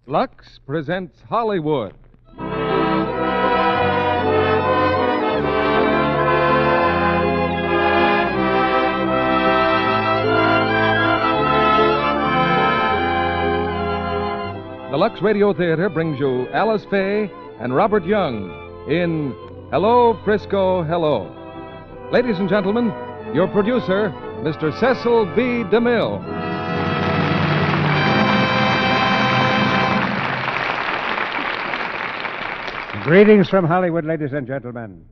Lux presents Hollywood. The Lux Radio Theater brings you Alice Faye and Robert Young in Hello, Frisco, Hello. Ladies and gentlemen, your producer, Mr. Cecil B. DeMille. Greetings from Hollywood, ladies and gentlemen.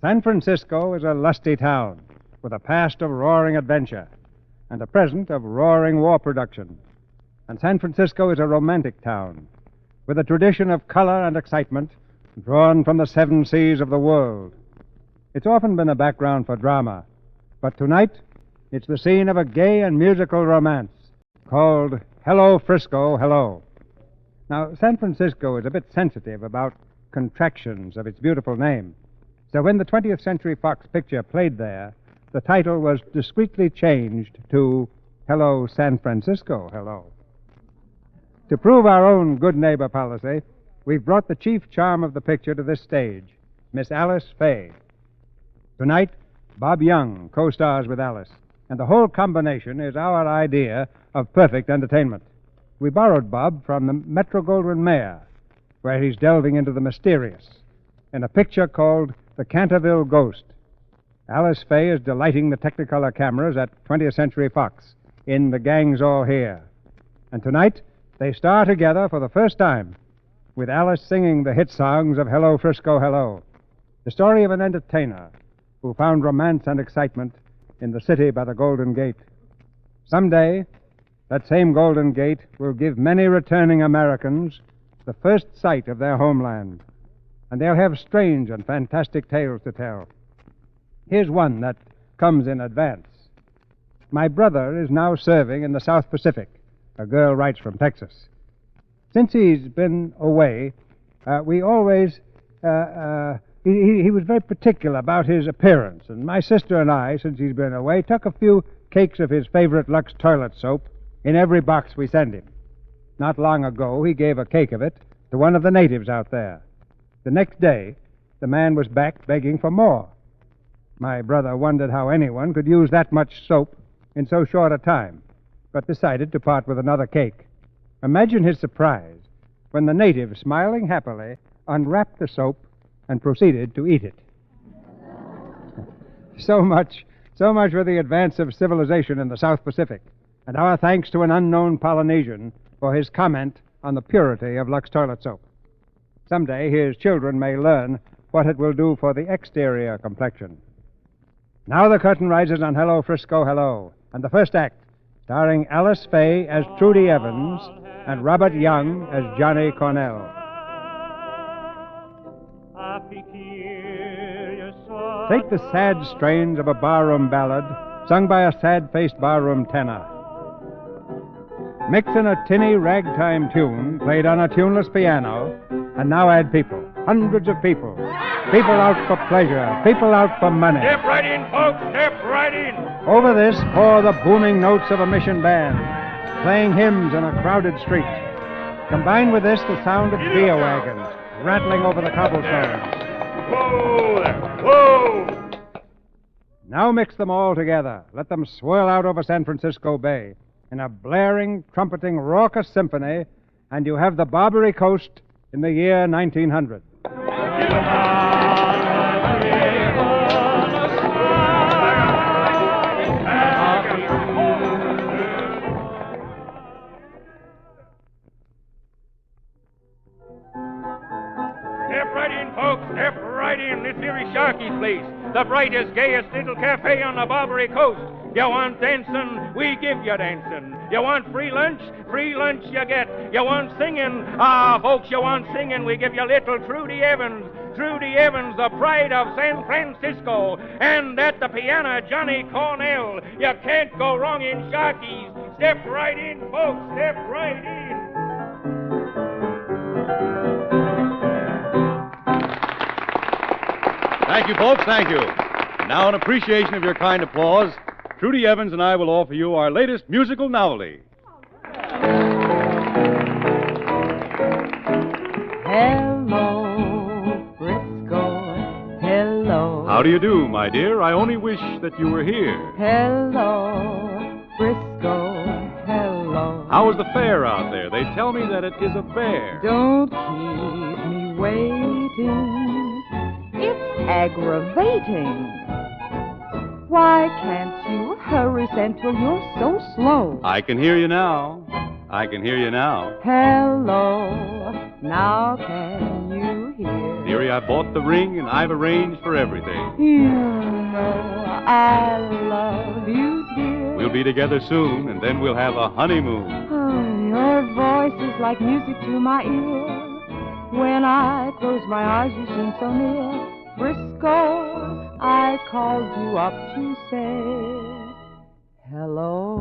San Francisco is a lusty town with a past of roaring adventure and a present of roaring war production. And San Francisco is a romantic town with a tradition of color and excitement drawn from the seven seas of the world. It's often been a background for drama, but tonight it's the scene of a gay and musical romance called Hello, Frisco, Hello. Now, San Francisco is a bit sensitive about contractions of its beautiful name. So when the 20th Century Fox picture played there, the title was discreetly changed to Hello, San Francisco, Hello. To prove our own good neighbor policy, we've brought the chief charm of the picture to this stage, Miss Alice Faye. Tonight, Bob Young co-stars with Alice, and the whole combination is our idea of perfect entertainment. We borrowed Bob from the Metro-Goldwyn-Mayer, where he's delving into the mysterious in a picture called The Canterville Ghost. Alice Faye is delighting the Technicolor cameras at 20th Century Fox in The Gang's All Here. And tonight, they star together for the first time with Alice singing the hit songs of Hello, Frisco, Hello, the story of an entertainer who found romance and excitement in the city by the Golden Gate. Someday, that same Golden Gate will give many returning Americans the first sight of their homeland, and they'll have strange and fantastic tales to tell. Here's one that comes in advance. My brother is now serving in the South Pacific. A girl writes from Texas. Since he's been away, he was very particular about his appearance, and my sister and I, since he's been away, took a few cakes of his favorite Lux toilet soap in every box we send him. Not long ago, he gave a cake of it to one of the natives out there. The next day, the man was back begging for more. My brother wondered how anyone could use that much soap in so short a time, but decided to part with another cake. Imagine his surprise when the native, smiling happily, unwrapped the soap and proceeded to eat it. So much for the advance of civilization in the South Pacific, and our thanks to an unknown Polynesian for his comment on the purity of Lux toilet soap. Someday his children may learn what it will do for the exterior complexion. Now the curtain rises on Hello, Frisco, Hello, and the first act, starring Alice Faye as Trudy Evans and Robert Young as Johnny Cornell. Take the sad strains of a barroom ballad sung by a sad-faced barroom tenor. Mix in a tinny ragtime tune played on a tuneless piano, and now add people, hundreds of people. People out for pleasure, people out for money. Step right in, folks, step right in. Over this pour the booming notes of a mission band, playing hymns in a crowded street. Combine with this the sound of beer wagons rattling over the cobblestones. Whoa there, whoa! Now mix them all together. Let them swirl out over San Francisco Bay in a blaring, trumpeting, raucous symphony, and you have the Barbary Coast in the year 1900. Step right in, folks, step right in. This here is Sharky's place, the brightest, gayest little cafe on the Barbary Coast. You want dancing, we give you dancing. You want free lunch you get. You want singing, folks, you want singing, we give you little Trudy Evans. Trudy Evans, the pride of San Francisco. And at the piano, Johnny Cornell. You can't go wrong in Sharky's. Step right in, folks, step right in. Thank you, folks, thank you. Now, in appreciation of your kind applause, Trudy Evans and I will offer you our latest musical novelty. How do you do, my dear? I only wish that you were here. Hello, Frisco, hello. How is the fair out there? They tell me that it is a bear. Don't keep me waiting. It's aggravating. Why can't you hurry, Central? You're so slow. I can hear you now. I can hear you now. Hello, now can you hear? Dearie, I bought the ring and I've arranged for everything. You know I love you, dear. We'll be together soon, and then we'll have a honeymoon. Oh, your voice is like music to my ear. When I close my eyes, you seem so near. Frisco, I called you up to say hello.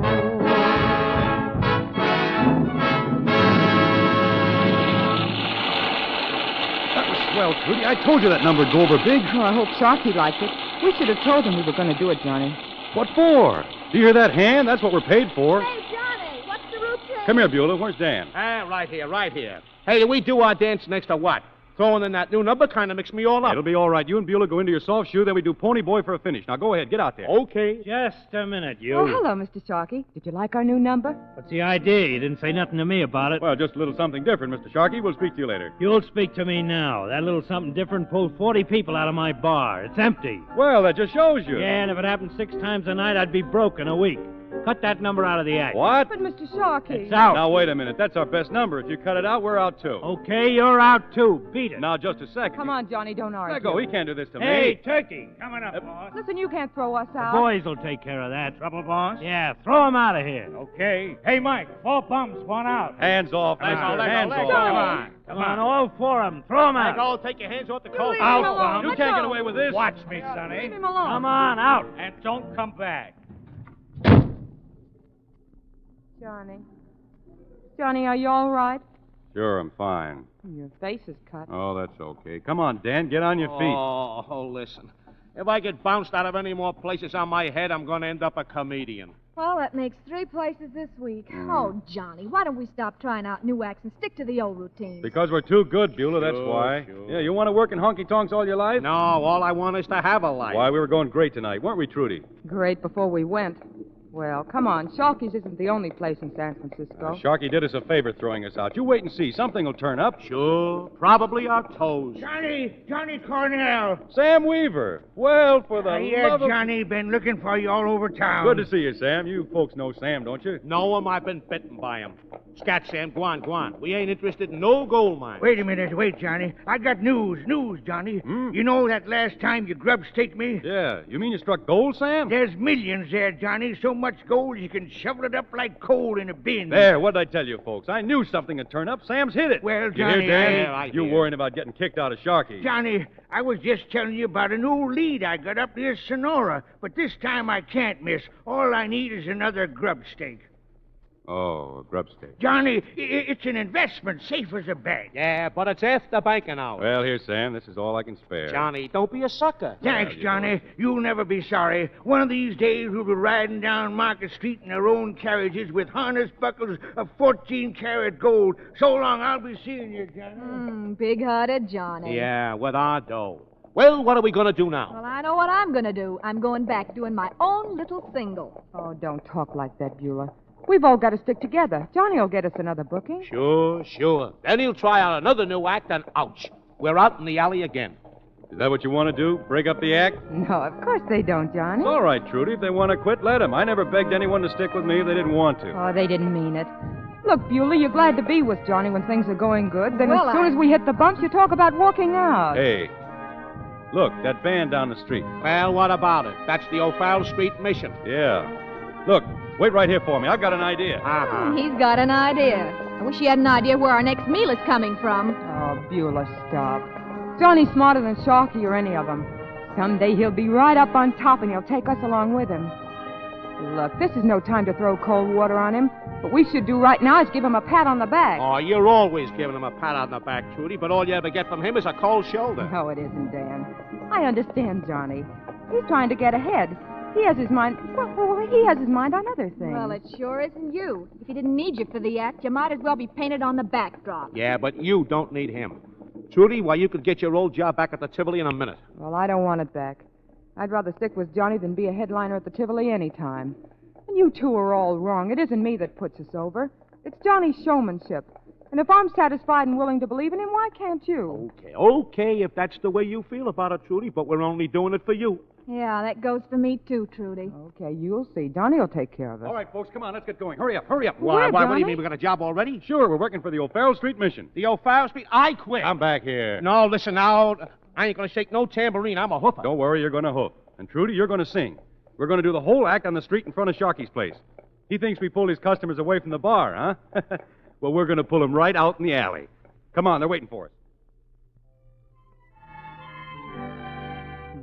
That was swell, Trudy. I told you that number'd go over big. Oh, I hope Sharky liked it. We should have told him we were going to do it, Johnny. What for? Do you hear that hand? That's what we're paid for. Hey, Johnny, what's the routine? Come here, Beulah. Where's Dan? Right here. Hey, do we do our dance next to what? Throwing in that new number kind of mixed me all up. It'll be all right. You and Beulah go into your soft shoe, then we do Pony Boy for a finish. Now go ahead, get out there. Okay. Just a minute, you. Oh, hello, Mr. Sharky. Did you like our new number? What's the idea? You didn't say nothing to me about it. Well, just a little something different, Mr. Sharkey. We'll speak to you later. You'll speak to me now. That little something different pulled 40 people out of my bar. It's empty. Well, that just shows you. Yeah, and if it happened 6 times a night, I'd be broke in a week. Cut that number out of the act. What? But, Mr. Sharky. It's out. Now, wait a minute. That's our best number. If you cut it out, we're out, too. Okay, you're out, too. Beat it. Now, just a second. Come on, Johnny, don't argue. Let go. He can't do this to Hey, me. Turkey, coming up, boss. Listen, you can't throw us The out. boys will take care of that. Trouble, boss? Yeah, throw him out of here. Okay. Hey, Mike, 4 bums, 1 out. Hands off, mister. Hands let off. go. Come on. all 4 of them. Throw him out. Take your hands off the You coat. leave him alone. You Let can't go. get away with this. Watch me, Sonny. Leave him alone. Come on, out. And don't come back. Johnny, are you all right? Sure, I'm fine. Your face is cut. Oh, that's okay. Come on, Dan. Get on your feet. Oh, listen. If I get bounced out of any more places on my head, I'm going to end up a comedian. Well, that makes 3 places this week. Oh, Johnny, why don't we stop trying out new acts and stick to the old routines? Because we're too good, Beulah, that's Sure, why. sure. Yeah, you want to work in honky-tonks all your life? No, all I want is to have a life. Why, we were going great tonight, weren't we, Trudy? Great before we went. Well, come on. Sharky's isn't the only place in San Francisco. Sharky did us a favor throwing us out. You wait and see. Something will turn up. Sure, probably our toes. Johnny Cornell. Sam Weaver. Well, for the love of... Johnny, been looking for you all over town. Good to see you, Sam. You folks know Sam, don't you? Know him, I've been bitten by him. Scat, Sam, go on. We ain't interested in no gold mine. Wait a minute, Johnny. I got news, Johnny. You know that last time you grub staked me? Yeah. You mean you struck gold, Sam? There's millions there, Johnny. So much gold you can shovel it up like coal in a bin. There, what'd I tell you, folks? I knew something would turn up. Sam's hit it. Well, You hear, Johnny, Dan? I You hear. worrying about getting kicked out of Sharky. Johnny, I was just telling you about an old lead I got up near Sonora. But this time I can't miss. All I need is another grub stake. Oh, a grub stake. Johnny, it's an investment, safe as a bank. Yeah, but it's after banking hours. Well, here, Sam. This is all I can spare. Johnny, don't be a sucker. Thanks, Johnny. You'll never be sorry. One of these days we'll be riding down Market Street in our own carriages with harness buckles of 14-karat gold. So long, I'll be seeing you, Johnny. Big-hearted Johnny. Yeah, with our dough. Well, what are we going to do now? Well, I know what I'm going to do. I'm going back doing my own little single. Oh, don't talk like that, Beulah. We've all got to stick together. Johnny will get us another booking. Sure. Then he'll try out another new act, and ouch, we're out in the alley again. Is that what you want to do? Break up the act? No, of course they don't, Johnny. It's all right, Trudy. If they want to quit, let them. I never begged anyone to stick with me if they didn't want to. Oh, they didn't mean it. Look, Beulah, you're glad to be with Johnny when things are going good. Then Well, as soon as we hit the bumps, you talk about walking out. Hey, look, that van down the street. Well, what about it? That's the O'Farrell Street mission. Yeah. Look, wait right here for me. I've got an idea. He's got an idea. I wish he had an idea where our next meal is coming from. Oh, Beulah, stop. Johnny's smarter than Sharky or any of them. Someday he'll be right up on top and he'll take us along with him. Look, this is no time to throw cold water on him. What we should do right now is give him a pat on the back. Oh, you're always giving him a pat on the back, Trudy, but all you ever get from him is a cold shoulder. No, it isn't, Dan. I understand Johnny. He's trying to get ahead. He has his mind... Well, he has his mind on other things. Well, it sure isn't you. If he didn't need you for the act, you might as well be painted on the backdrop. Yeah, but you don't need him. Trudy, why, you could get your old job back at the Tivoli in a minute. Well, I don't want it back. I'd rather stick with Johnny than be a headliner at the Tivoli any time. And you two are all wrong. It isn't me that puts us over. It's Johnny's showmanship. And if I'm satisfied and willing to believe in him, why can't you? Okay, if that's the way you feel about it, Trudy, but we're only doing it for you. Yeah, that goes for me, too, Trudy. Okay, you'll see. Johnny will take care of us. All right, folks, come on, let's get going. Hurry up, hurry up. Where, What do Johnny? you mean, we got a job already? Sure, we're working for the O'Farrell Street Mission. The O'Farrell Street? I quit. Come back here. No, listen now. I ain't gonna shake no tambourine. I'm a hoofer. Don't worry, you're going to hoof. And Trudy, you're going to sing. We're going to do the whole act on the street in front of Sharky's place. He thinks we pulled his customers away from the bar, huh? Well, we're going to pull them right out in the alley. Come on, they're waiting for us.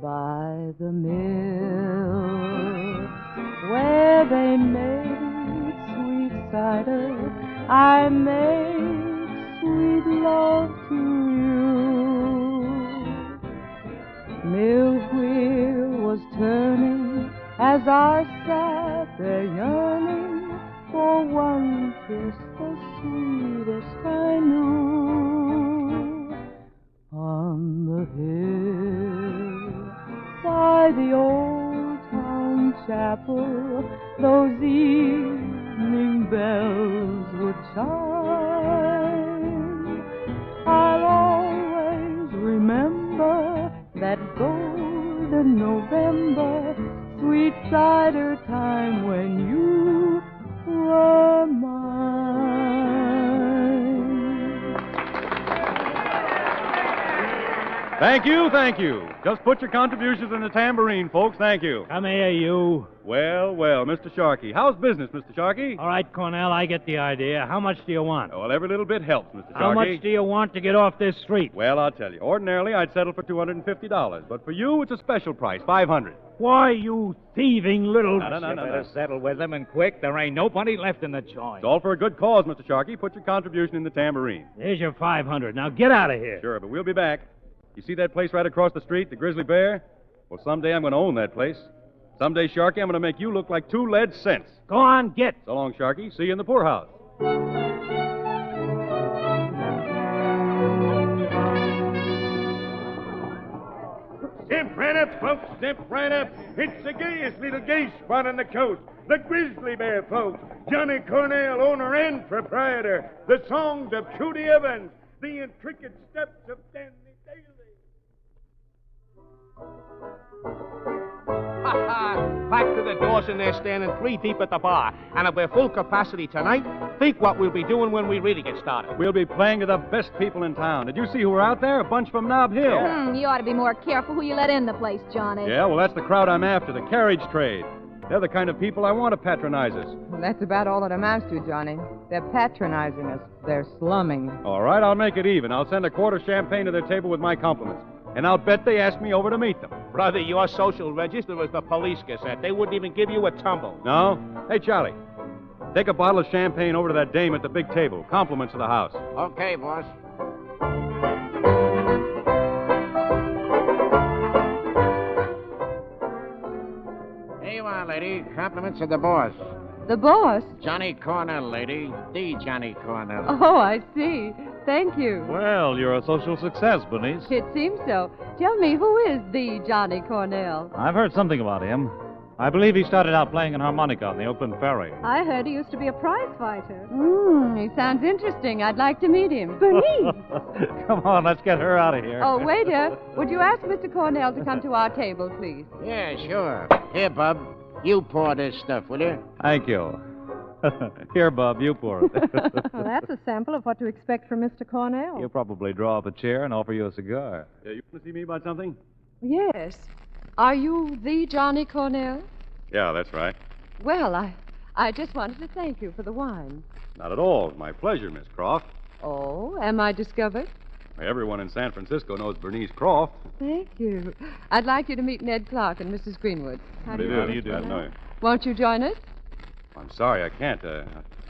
By the mill where they make sweet cider, I make sweet love to you. Mill wheel was turning as I sat there yearning for one kiss, the sweetest I knew. On the hill by the old town chapel, those evening bells would chime. I'll always remember that golden November, sweet cider time when you were mine. Thank you, thank you. Just put your contributions in the tambourine, folks. Thank you. Come here, you. Well, Mr. Sharkey. How's business, Mr. Sharkey? All right, Cornell, I get the idea. How much do you want? Well, every little bit helps, Mr. Sharkey. How much do you want to get off this street? Well, I'll tell you. Ordinarily, I'd settle for $250, but for you, it's a special price, $500. Why, you thieving little... No. Better settle with them and quick. There ain't nobody left in the joint. It's all for a good cause, Mr. Sharkey. Put your contribution in the tambourine. There's your $500. Now get out of here. Sure, but we'll be back. You see that place right across the street, the Grizzly Bear? Well, someday I'm going to own that place. Someday, Sharky, I'm going to make you look like 2 lead cents. Go on, get. So long, Sharky. See you in the poorhouse. Step right up, folks. Step right up. It's the gayest little gay spot on the coast. The Grizzly Bear, folks. Johnny Cornell, owner and proprietor. The songs of Trudy Evans. The intricate steps of Danny Daly. Back to the doors and they're standing 3 deep at the bar. And if we're full capacity tonight, think what we'll be doing when we really get started. We'll be playing to the best people in town. Did you see who were out there? A bunch from Nob Hill. You ought to be more careful who you let in the place, Johnny. Yeah, well, that's the crowd I'm after, the carriage trade. They're the kind of people I want to patronize us. Well, that's about all it amounts to, Johnny. They're patronizing us. They're slumming. All right, I'll make it even. I'll send a quart of champagne to their table with my compliments. And I'll bet they ask me over to meet them. Brother, your social register is the police gazette. They wouldn't even give you a tumble. No? Hey, Charlie, take a bottle of champagne over to that dame at the big table. Compliments of the house. Okay, boss. Here you are, lady. Compliments of the boss. The boss? Johnny Cornell, lady. The Johnny Cornell. Oh, I see. Thank you. Well, you're a social success, Bernice. It seems so. Tell me, who is the Johnny Cornell? I've heard something about him. I believe he started out playing an harmonica on the Oakland Ferry. I heard he used to be a prize fighter. He sounds interesting. I'd like to meet him. Bernice! Come on, let's get her out of here. Oh, waiter, would you ask Mr. Cornell to come to our table, please? Yeah, sure. Here, Bub. You pour this stuff, will you? Thank you. Here, Bub, you pour it. Well, that's a sample of what to expect from Mr. Cornell. He'll probably draw up a chair and offer you a cigar. You want to see me about something? Yes. Are you the Johnny Cornell? Yeah, that's right. Well, I just wanted to thank you for the wine. Not at all. My pleasure, Miss Croft. Oh, am I discovered? Everyone in San Francisco knows Bernice Croft. Thank you. I'd like you to meet Ned Clark and Mrs. Greenwood. How do you do? I know you. Won't you join us? I'm sorry, I can't. I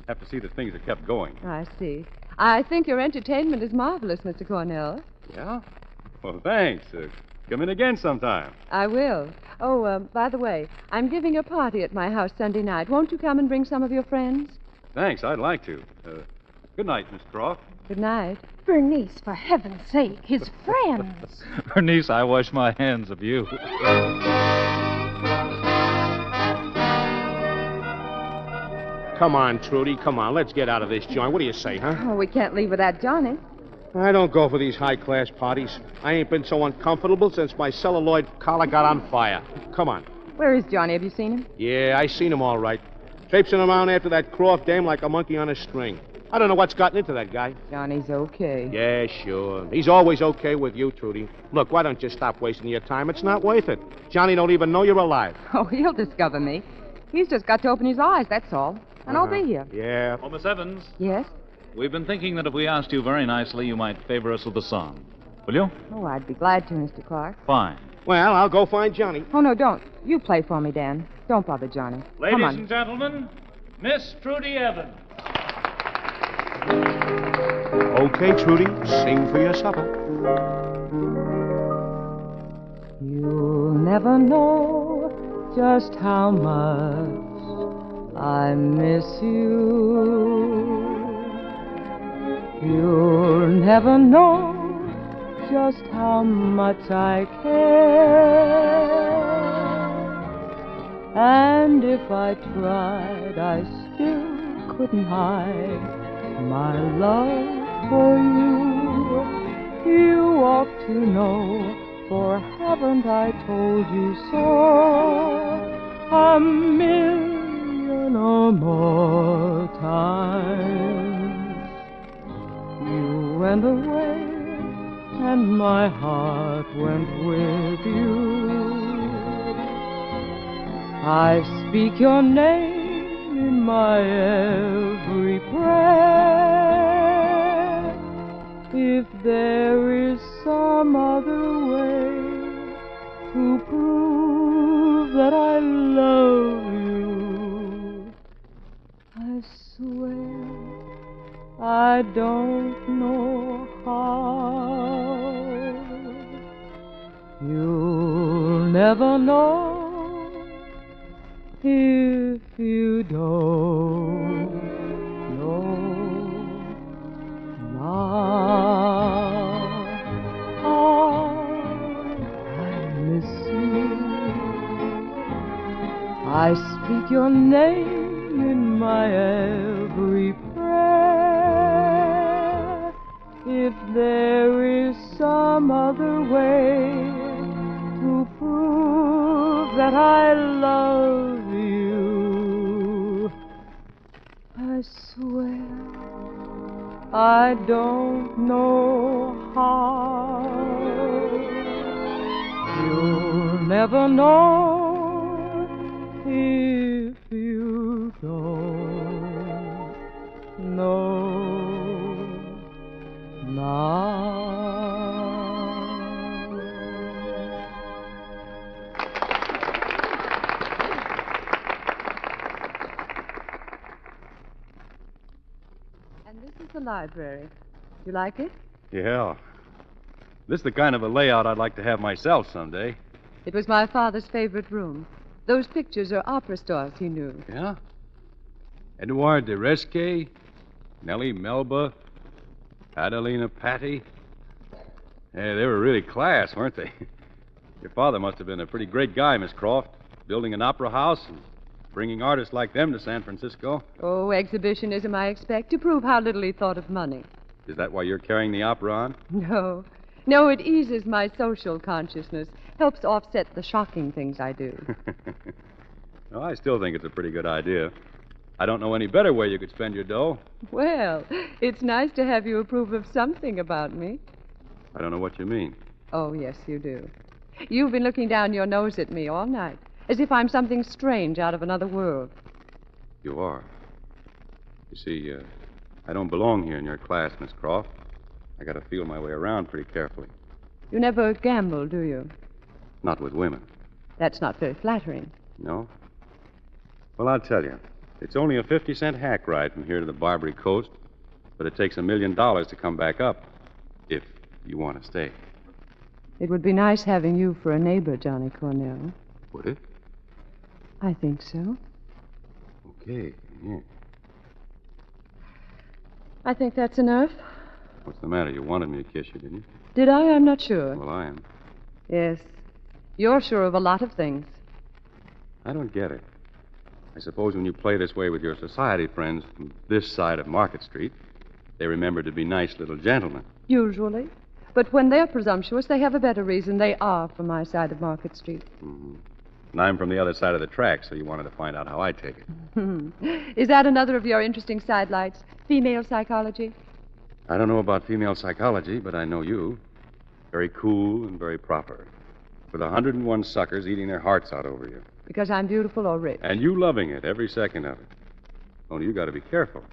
have to see that things are kept going. I see. I think your entertainment is marvelous, Mr. Cornell. Yeah? Well, thanks. Come in again sometime. I will. Oh, by the way, I'm giving a party at my house Sunday night. Won't you come and bring some of your friends? Thanks, I'd like to. Good night, Miss Croft. Good night. Bernice, for heaven's sake, his friends. Bernice, I wash my hands of you. Come on, Trudy, come on. Let's get out of this joint. What do you say, huh? Oh, we can't leave without Johnny. I don't go for these high-class parties. I ain't been so uncomfortable since my celluloid collar got on fire. Come on. Where is Johnny? Have you seen him? Yeah, I seen him all right. Traipsing around after that Croft dame like a monkey on a string. I don't know what's gotten into that guy. Johnny's okay. Yeah, sure. He's always okay with you, Trudy. Look, why don't you stop wasting your time? It's not worth it. Johnny don't even know you're alive. Oh, he'll discover me. He's just got to open his eyes, that's all. And I'll be here. Yeah. Oh, Miss Evans. Yes? We've been thinking that if we asked you very nicely, you might favor us with a song. Will you? Oh, I'd be glad to, Mr. Clark. Fine. Well, I'll go find Johnny. Oh, no, don't. You play for me, Dan. Don't bother Johnny. Ladies Come on. and gentlemen, Miss Trudy Evans. Okay, Trudy, sing for your supper. You'll never know just how much I miss you. You'll never know just how much I care. And if I tried, I still couldn't hide my love for you. You ought to know, for haven't I told you so a million or more times? You went away, and my heart went with you. I speak your name in my every prayer. If there is some other way to prove that I love you, I swear I don't know how. You'll never know if you don't know now. I miss you. I speak your name in my every prayer. If there is some other way to prove that I love you, I swear I don't know how. You'll never know if you don't know now. And this is the library. You like it? Yeah. This is the kind of a layout I'd like to have myself someday. It was my father's favorite room. Those pictures are opera stars he knew. Yeah? Edouard de Resque, Nellie Melba, Adelina Patti. Yeah, they were really class, weren't they? Your father must have been a pretty great guy, Miss Croft, building an opera house and bringing artists like them to San Francisco. Oh, exhibitionism, I expect, to prove how little he thought of money. Is that why you're carrying the opera on? No. No, it eases my social consciousness, helps offset the shocking things I do. Well, I still think it's a pretty good idea. I don't know any better way you could spend your dough. Well, it's nice to have you approve of something about me. I don't know what you mean. Oh, yes, you do. You've been looking down your nose at me all night, as if I'm something strange out of another world. You are. You see, I don't belong here in your class, Miss Croft. I gotta feel my way around pretty carefully. You never gamble, do you? Not with women. That's not very flattering. No? Well, I'll tell you. It's only a 50-cent hack ride from here to the Barbary Coast, but it takes $1 million to come back up, if you want to stay. It would be nice having you for a neighbor, Johnny Cornell. Would it? I think so. Okay, yeah. I think that's enough. What's the matter? You wanted me to kiss you, didn't you? Did I? I'm not sure. Well, I am. Yes. You're sure of a lot of things. I don't get it. I suppose when you play this way with your society friends from this side of Market Street, they remember to be nice little gentlemen. Usually. But when they're presumptuous, they have a better reason. They are from my side of Market Street. Mm-hmm. And I'm from the other side of the track, so you wanted to find out how I take it. Is that another of your interesting sidelights? Female psychology? I don't know about female psychology, but I know you. Very cool and very proper. With 101 suckers eating their hearts out over you. Because I'm beautiful or rich. And you loving it, every second of it. Only you got to be careful.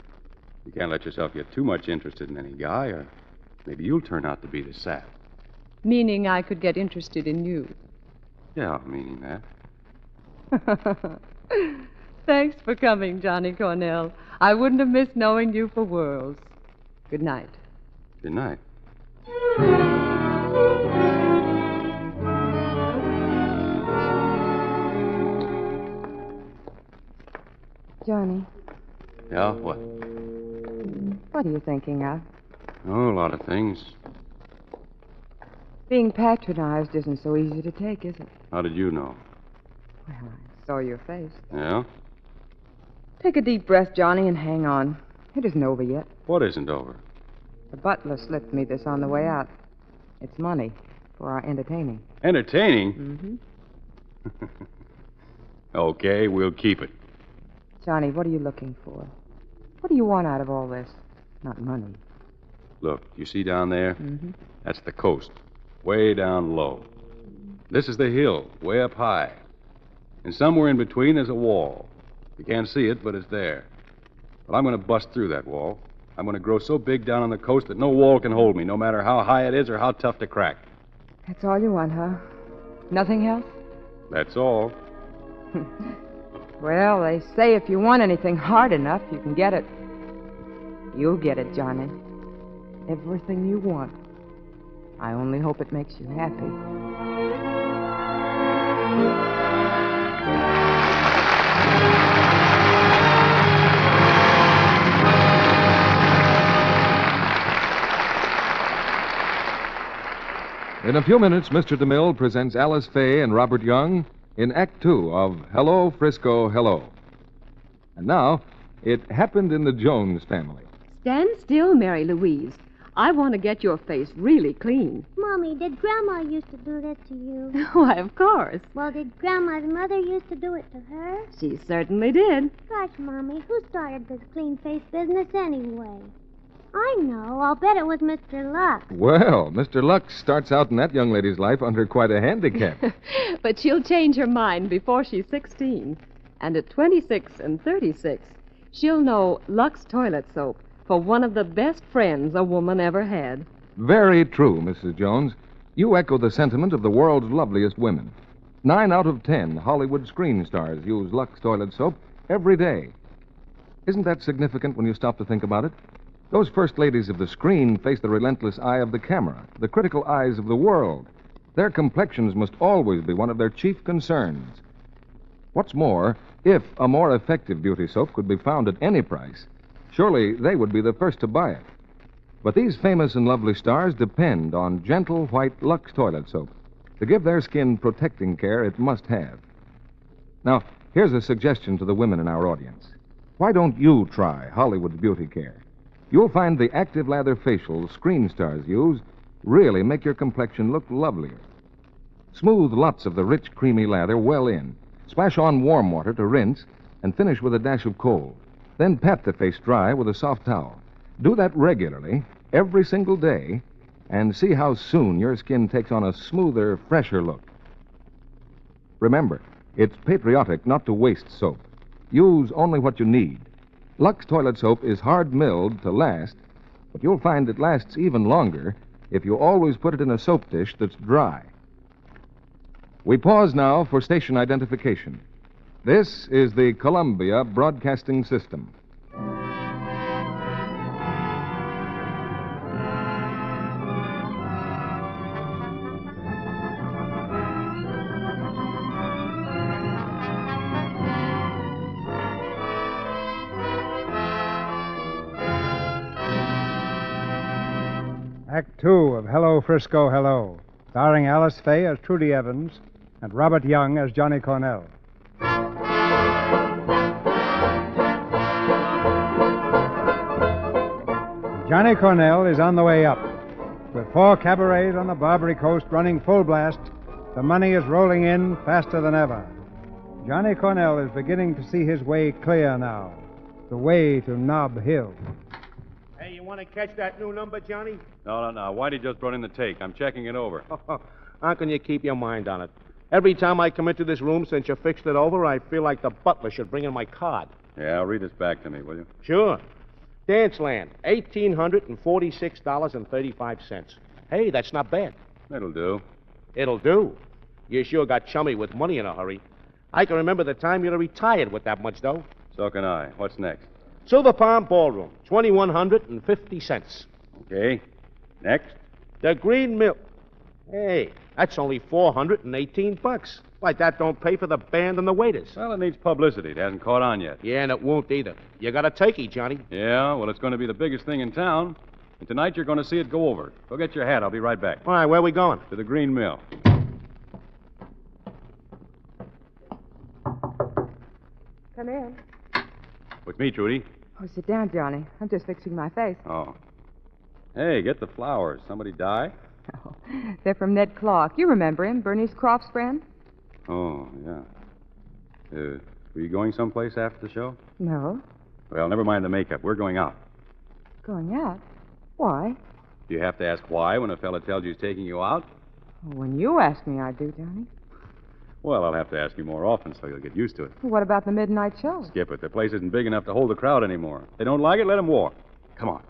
You can't let yourself get too much interested in any guy, or maybe you'll turn out to be the sap. Meaning I could get interested in you. Yeah, meaning that. Thanks for coming, Johnny Cornell. I wouldn't have missed knowing you for worlds. Good night. Good night. Johnny. Yeah, what? What are you thinking of? Oh, a lot of things. Being patronized isn't so easy to take, is it? How did you know? Well, I saw your face. Yeah? Take a deep breath, Johnny, and hang on. It isn't over yet. What isn't over? The butler slipped me this on the way out. It's money for our entertaining. Entertaining? Mm-hmm. Okay, we'll keep it. Johnny, what are you looking for? What do you want out of all this? Not money. Look, you see down there? Mm-hmm. That's the coast, way down low. This is the hill, way up high. And somewhere in between there's a wall. You can't see it, but it's there. Well, I'm going to bust through that wall. I'm going to grow so big down on the coast that no wall can hold me, no matter how high it is or how tough to crack. That's all you want, huh? Nothing else? That's all. Well, they say if you want anything hard enough, you can get it. You'll get it, Johnny. Everything you want. I only hope it makes you happy. In a few minutes, Mr. DeMille presents Alice Faye and Robert Young in Act Two of Hello, Frisco, Hello. And now, it happened in the Jones family. Stand still, Mary Louise. I want to get your face really clean. Mommy, did Grandma used to do that to you? Why, of course. Well, did Grandma's mother used to do it to her? She certainly did. Gosh, Mommy, who started this clean face business anyway? I know. I'll bet it was Mr. Lux. Well, Mr. Lux starts out in that young lady's life under quite a handicap. But she'll change her mind before she's 16. And at 26 and 36, she'll know Lux toilet soap for one of the best friends a woman ever had. Very true, Mrs. Jones. You echo the sentiment of the world's loveliest women. 9 out of 10 Hollywood screen stars use Lux toilet soap every day. Isn't that significant when you stop to think about it? Those first ladies of the screen face the relentless eye of the camera, the critical eyes of the world. Their complexions must always be one of their chief concerns. What's more, if a more effective beauty soap could be found at any price, surely they would be the first to buy it. But these famous and lovely stars depend on gentle white Lux toilet soap to give their skin protecting care it must have. Now, here's a suggestion to the women in our audience. Why don't you try Hollywood Beauty Care? You'll find the active lather facials screen stars use really make your complexion look lovelier. Smooth lots of the rich, creamy lather well in. Splash on warm water to rinse and finish with a dash of cold. Then pat the face dry with a soft towel. Do that regularly, every single day, and see how soon your skin takes on a smoother, fresher look. Remember, it's patriotic not to waste soap. Use only what you need. Lux toilet soap is hard-milled to last, but you'll find it lasts even longer if you always put it in a soap dish that's dry. We pause now for station identification. This is the Columbia Broadcasting System. Act 2 of Hello, Frisco, Hello, starring Alice Faye as Trudy Evans and Robert Young as Johnny Cornell. Johnny Cornell is on the way up. With 4 cabarets on the Barbary Coast running full blast, the money is rolling in faster than ever. Johnny Cornell is beginning to see his way clear now, the way to Nob Hill. Hey, you want to catch that new number, Johnny? No. Whitey just brought in the take. I'm checking it over. How can you keep your mind on it? Every time I come into this room since you fixed it over, I feel like the butler should bring in my card. Yeah, read this back to me, will you? Sure. Danceland, $1,846.35. Hey, that's not bad. It'll do. It'll do. You sure got chummy with money in a hurry. I can remember the time you'd have retired with that much dough. So can I. What's next? Silver Palm Ballroom, $2,150. Okay. Next? The Green Mill. Hey, that's only $418. Like that don't pay for the band and the waiters. Well, it needs publicity. It hasn't caught on yet. Yeah, and it won't either. You got a turkey, Johnny. Yeah, well, it's going to be the biggest thing in town. And tonight you're going to see it go over. Go get your hat. I'll be right back. All right, where are we going? To the Green Mill. Come in. With me, Trudy. Oh, sit down, Johnny. I'm just fixing my face. Oh. Hey, get the flowers. Somebody die? Oh, they're from Ned Clark. You remember him, Bernice Croft's friend? Oh, yeah. Were you going someplace after the show? No. Well, never mind the makeup. We're going out. Going out? Why? Do you have to ask why when a fella tells you he's taking you out? Well, when you ask me, I do, Johnny. Well, I'll have to ask you more often so you'll get used to it. Well, what about the midnight show? Skip it. The place isn't big enough to hold the crowd anymore. If they don't like it, let them walk. Come on.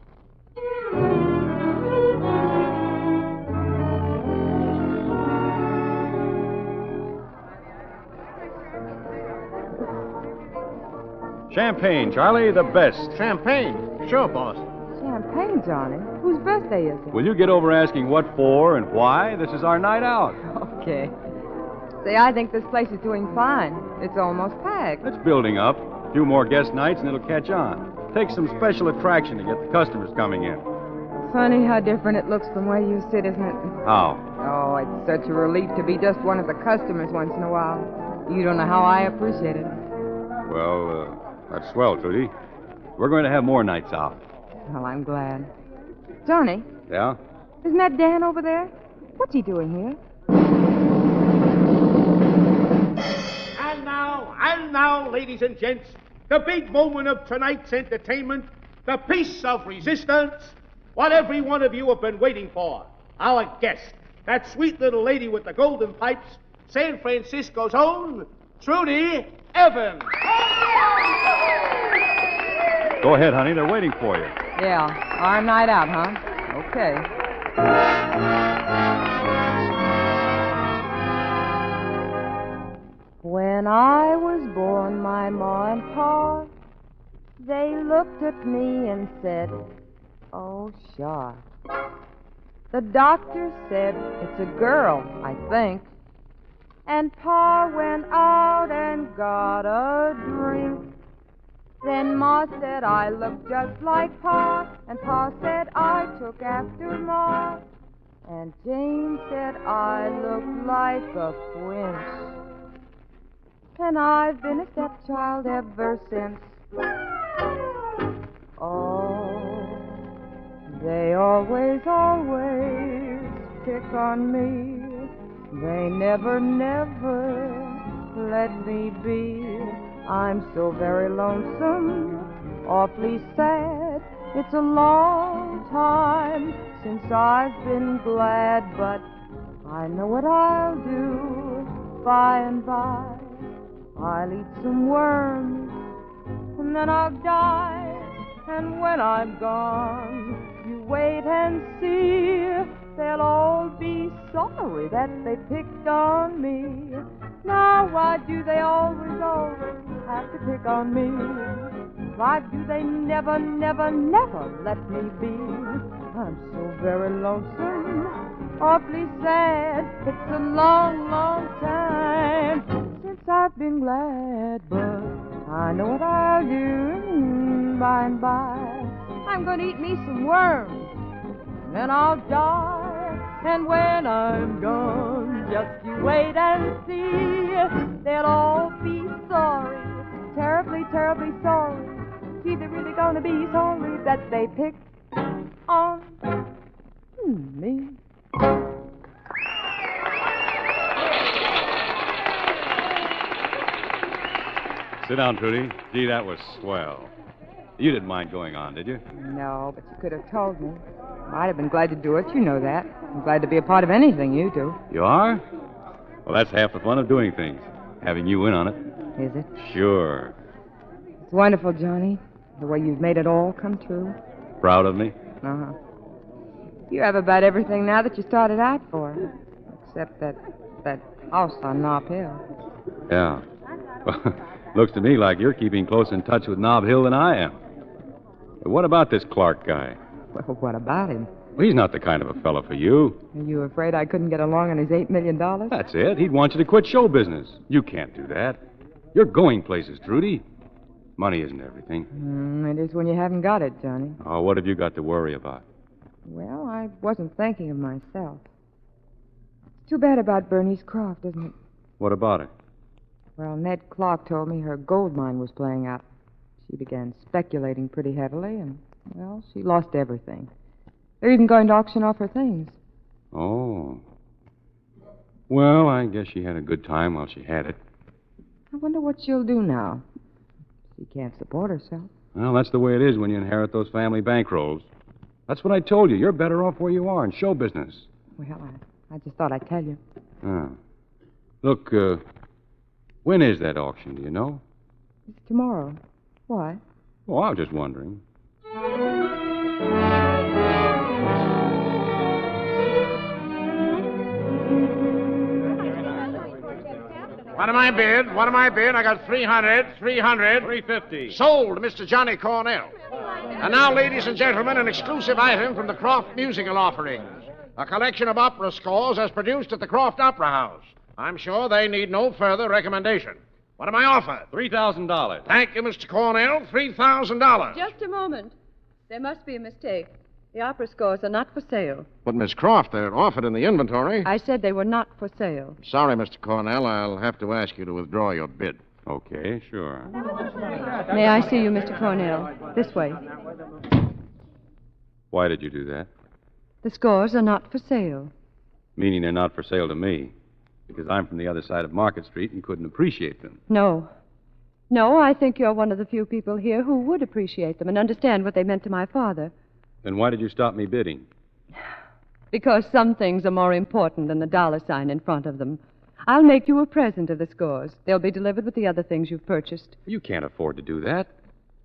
Champagne, Charlie, the best. Champagne? Sure, boss. Champagne, Johnny? Whose birthday is it? Will you get over asking what for and why? This is our night out. Okay. Say, I think this place is doing fine. It's almost packed. It's building up. A few more guest nights and it'll catch on. Takes some special attraction to get the customers coming in. Funny how different it looks from where you sit, isn't it? How? Oh, it's such a relief to be just one of the customers once in a while. You don't know how I appreciate it. Well, that's swell, Trudy. We're going to have more nights out. Well, I'm glad. Johnny? Yeah? Isn't that Dan over there? What's he doing here? And now, ladies and gents, the big moment of tonight's entertainment, the piece of resistance, what every one of you have been waiting for. Our guest, that sweet little lady with the golden pipes, San Francisco's own Trudy Evans. Go ahead, honey. They're waiting for you. Yeah, our night out, huh? Okay. When I was born, my ma and pa, they looked at me and said, oh, sure. The doctor said, it's a girl, I think. And pa went out and got a drink. Then Ma said I looked just like Pa, and Pa said I took after Ma, and Jane said I looked like a prince. And I've been a stepchild ever since. Oh, they always pick on me. They never let me be. I'm so very lonesome, awfully sad. It's a long time since I've been glad, but I know what I'll do by and by. I'll eat some worms, and then I'll die. And when I'm gone, you wait and see. They'll all be sorry that they picked on me. Now, why do they always have to pick on me? Why do they never let me be? I'm so very lonesome, awfully sad. It's a long time since I've been glad, but I know what I'll do by and by. I'm going to eat me some worms. then I'll die. And when I'm gone, just you wait and see. They'll all be sorry, terribly, terribly sorry. See, they're really gonna be sorry that they picked on me. Sit down, Trudy. Gee, that was swell. You didn't mind going on, did you? No, but you could have told me. I'd have been glad to do it. You know that. I'm glad to be a part of anything you do. You are? Well, that's half the fun of doing things. Having you in on it. Is it? Sure. It's wonderful, Johnny. The way you've made it all come true. Proud of me? Uh-huh. You have about everything now that you started out for. Except that house on Knob Hill. Yeah. Looks to me like you're keeping close in touch with Knob Hill than I am. But what about this Clark guy? Well, what about him? Well, he's not the kind of a fellow for you. Are you afraid I couldn't get along on his $8 million? That's it. He'd want you to quit show business. You can't do that. You're going places, Trudy. Money isn't everything. It is when you haven't got it, Johnny. Oh, what have you got to worry about? Well, I wasn't thinking of myself. It's too bad about Bernice Croft, isn't it? What about it? Well, Ned Clark told me her gold mine was playing up. She began speculating pretty heavily, and, well, she lost everything. They're even going to auction off her things. Oh. Well, I guess she had a good time while she had it. I wonder what she'll do now. She can't support herself. Well, that's the way it is when you inherit those family bankrolls. That's what I told you. You're better off where you are in show business. Well, I just thought I'd tell you. Ah. Look, when is that auction, do you know? It's tomorrow. Why? Oh, I was just wondering. What am I bid? What am I bid? I got 300, 300. 350. Sold, Mr. Johnny Cornell. And now, ladies and gentlemen, an exclusive item from the Croft Musical Offerings. A collection of opera scores as produced at the Croft Opera House. I'm sure they need no further recommendation. What am I offered? $3,000. Thank you, Mr. Cornell. $3,000. Just a moment. There must be a mistake. The opera scores are not for sale. But, Miss Croft, they're offered in the inventory. I said they were not for sale. Sorry, Mr. Cornell. I'll have to ask you to withdraw your bid. Okay, sure. May I see you, Mr. Cornell? This way. Why did you do that? The scores are not for sale. Meaning they're not for sale to me. Because I'm from the other side of Market Street and couldn't appreciate them. No. No, I think you're one of the few people here who would appreciate them and understand what they meant to my father. Then why did you stop me bidding? Because some things are more important than the dollar sign in front of them. I'll make you a present of the scores. They'll be delivered with the other things you've purchased. You can't afford to do that.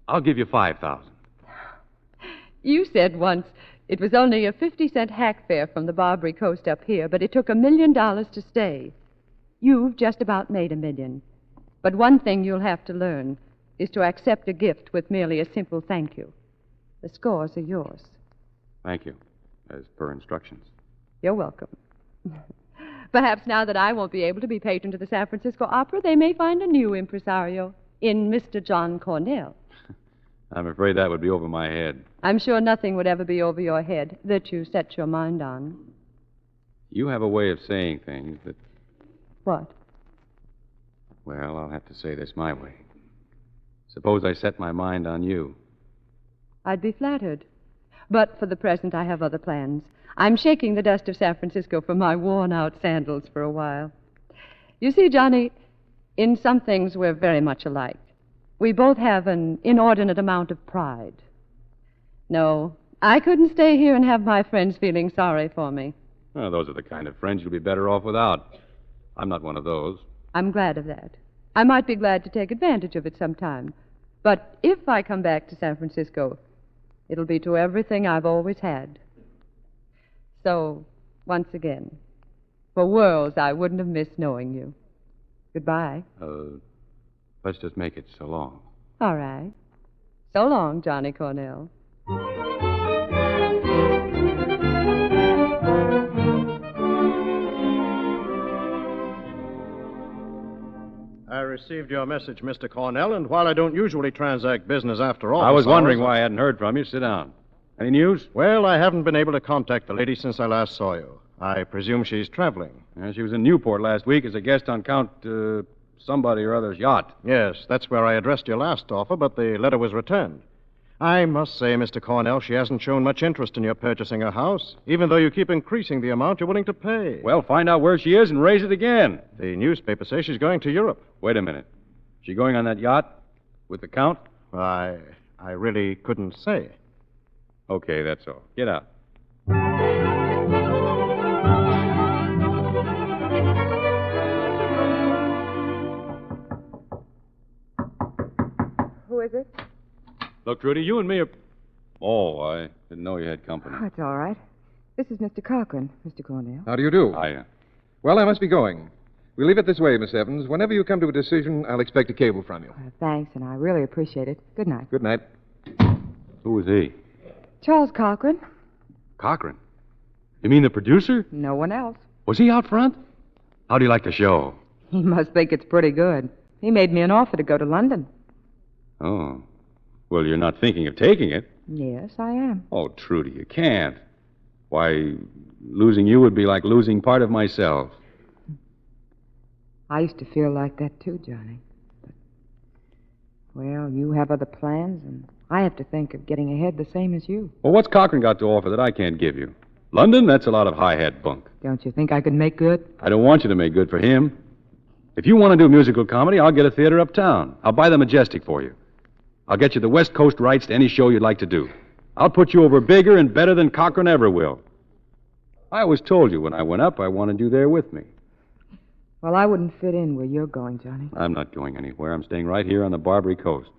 I'll give you $5,000. You said once it was only a 50-cent hack fare from the Barbary Coast up here, but it took $1 million to stay. You've just about made $1 million. But one thing you'll have to learn is to accept a gift with merely a simple thank you. The scores are yours. Thank you, as per instructions. You're welcome. Perhaps now that I won't be able to be patron to the San Francisco Opera, they may find a new impresario in Mr. John Cornell. I'm afraid that would be over my head. I'm sure nothing would ever be over your head that you set your mind on. You have a way of saying things that... What? Well, I'll have to say this my way. Suppose I set my mind on you. I'd be flattered. But for the present, I have other plans. I'm shaking the dust of San Francisco from my worn-out sandals for a while. You see, Johnny, in some things we're very much alike. We both have an inordinate amount of pride. No, I couldn't stay here and have my friends feeling sorry for me. Well, those are the kind of friends you'll be better off without. I'm not one of those. I'm glad of that. I might be glad to take advantage of it sometime. But if I come back to San Francisco, it'll be to everything I've always had. So, once again, for worlds I wouldn't have missed knowing you. Goodbye. Let's just make it so long. All right. So long, Johnny Cornell. I received your message, Mr. Cornell, and while I don't usually transact business after all... I was wondering why I hadn't heard from you. Sit down. Any news? Well, I haven't been able to contact the lady since I last saw you. I presume she's traveling. Yeah, she was in Newport last week as a guest on Count somebody or other's yacht. Yes, that's where I addressed your last offer, but the letter was returned. I must say, Mr. Cornell, she hasn't shown much interest in your purchasing her house, even though you keep increasing the amount you're willing to pay. Well, find out where she is and raise it again. The newspapers say she's going to Europe. Wait a minute. She going on that yacht with the Count? I really couldn't say. Okay, that's all. Get out. Who is it? Look, Trudy, you and me are... Oh, I didn't know you had company. Oh, it's all right. This is Mr. Cochran, Mr. Cornell. How do you do? Hiya. Well, I must be going. We'll leave it this way, Miss Evans. Whenever you come to a decision, I'll expect a cable from you. Thanks, and I really appreciate it. Good night. Good night. Who was he? Charles Cochran. Cochran? You mean the producer? No one else. Was he out front? How do you like the show? He must think it's pretty good. He made me an offer to go to London. Oh. Well, you're not thinking of taking it. Yes, I am. Oh, Trudy, you can't. Why, losing you would be like losing part of myself. I used to feel like that too, Johnny. But, well, you have other plans, and I have to think of getting ahead the same as you. Well, what's Cochran got to offer that I can't give you? London? That's a lot of high-hat bunk. Don't you think I could make good? I don't want you to make good for him. If you want to do musical comedy, I'll get a theater uptown. I'll buy the Majestic for you. I'll get you the West Coast rights to any show you'd like to do. I'll put you over bigger and better than Cochran ever will. I always told you when I went up, I wanted you there with me. Well, I wouldn't fit in where you're going, Johnny. I'm not going anywhere. I'm staying right here on the Barbary Coast.